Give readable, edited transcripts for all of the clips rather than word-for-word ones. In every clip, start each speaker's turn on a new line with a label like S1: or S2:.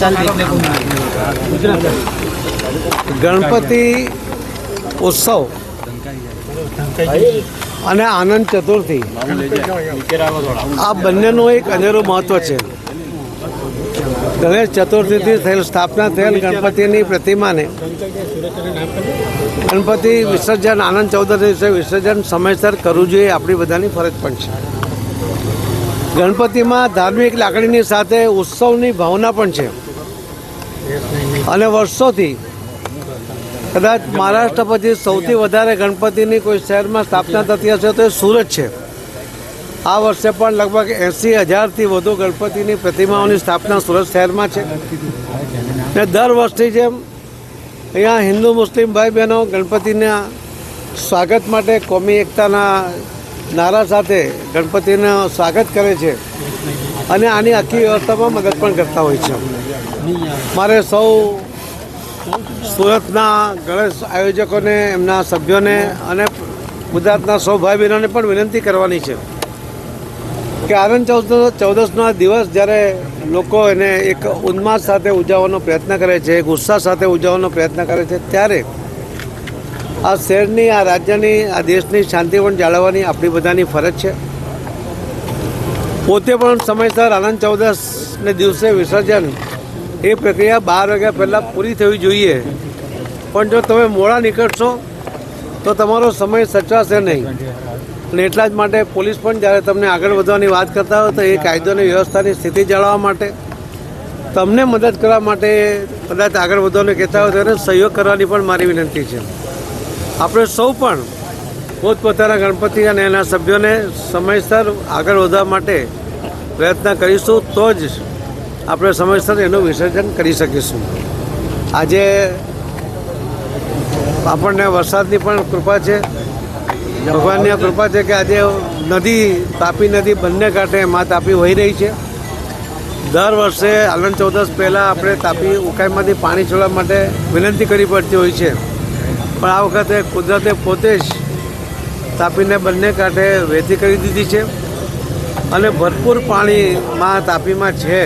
S1: साल देखने को मिला।
S2: ગણપતિ ઉત્સવ અને આનંદ ચતુર્થી આ બંનેનું એક અનેરું મહત્વ છે. ગણેશ ચતુર્થીથી થયેલ સ્થાપના થયેલ ગણપતિની પ્રતિમાને ગણપતિ વિસર્જન આનંદ ચૌદશી વિસર્જન સમયસર કરવું જોઈએ, આપણી બધાની ફરજ પણ છે. ગણપતિમાં ધાર્મિક લાગણીની સાથે ઉત્સવની ભાવના પણ છે અને વર્ષોથી કદાચ મહારાષ્ટ્ર પછી સૌથી વધારે ગણપતિની કોઈ શહેરમાં સ્થાપના થતી હશે તો એ સુરત છે. આ વર્ષે પણ લગભગ 80,000થી વધુ ગણપતિની પ્રતિમાઓની સ્થાપના સુરત શહેરમાં છે. ને દર વર્ષની જેમ અહીંયા હિન્દુ મુસ્લિમ ભાઈ બહેનો ગણપતિના સ્વાગત માટે કોમી એકતાના નારા સાથે ગણપતિનું સ્વાગત કરે છે અને આની આખી વ્યવસ્થામાં મદદ પણ કરતા હોય છે. મારે સૌ સુરતના ગણેશ આયોજકોને, એમના સભ્યોને અને ગુજરાતના સૌ ભાઈ બહેનોને પણ વિનંતી કરવાની છે કે આનંદ ચૌદસનો દિવસ જ્યારે લોકો એને એક ઉન્માદ સાથે ઉજવવાનો પ્રયત્ન કરે છે, એક ઉત્સાહ સાથે ઉજવવાનો પ્રયત્ન કરે છે, ત્યારે આ શહેરની, આ રાજ્યની, આ દેશની શાંતિ પણ જાળવવાની આપણી બધાની ફરજ છે. પોતે પણ સમયસર આનંદ ચૌદસને દિવસે વિસર્જન એ પ્રક્રિયા 12 વાગ્યા પહેલાં પૂરી થવી જોઈએ. પણ જો તમે મોડા નીકળશો તો તમારો સમય સચવાશે નહીં. અને એટલા જ માટે પોલીસ પણ જ્યારે તમને આગળ વધવાની વાત કરતા હોય તો એ કાયદોની વ્યવસ્થાની સ્થિતિ જાળવવા માટે, તમને મદદ કરવા માટે કદાચ આગળ વધવાનું કહેતા હોય ત્યારે સહયોગ કરવાની પણ મારી વિનંતી છે. આપણે સૌ પણ પોતપોતાના ગણપતિ અને એના સભ્યોને સમયસર આગળ વધવા માટે પ્રયત્ન કરીશું, તો જ આપણે સમયસર એનું વિસર્જન કરી શકીશું. આજે આપણને વરસાદની પણ કૃપા છે, ભગવાનની કૃપા છે કે આજે નદી, તાપી નદી બંને કાંઠે મા તાપી વહી રહી છે. દર વર્ષે આનંદ ચૌદસ પહેલાં આપણે તાપી ઉકાઈમાંથી પાણી છોડવા માટે વિનંતી કરવી પડતી હોય છે, પણ આ વખતે કુદરતે પોતે જ તાપીને બંને કાંઠે વહેતી કરી દીધી છે અને ભરપૂર પાણી મા તાપીમાં છે.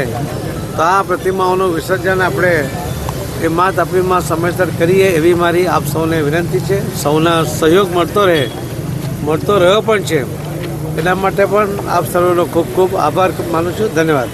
S2: તો આ પ્રતિમાઓનું વિસર્જન આપણે એ મા તાપીમાં સમયસર કરીએ એવી મારી આપ સૌને વિનંતી છે. સૌના સહયોગ મળતો રહ્યો પણ છે, એના માટે પણ આપ સૌનો ખૂબ ખૂબ આભાર માનું છું. ધન્યવાદ.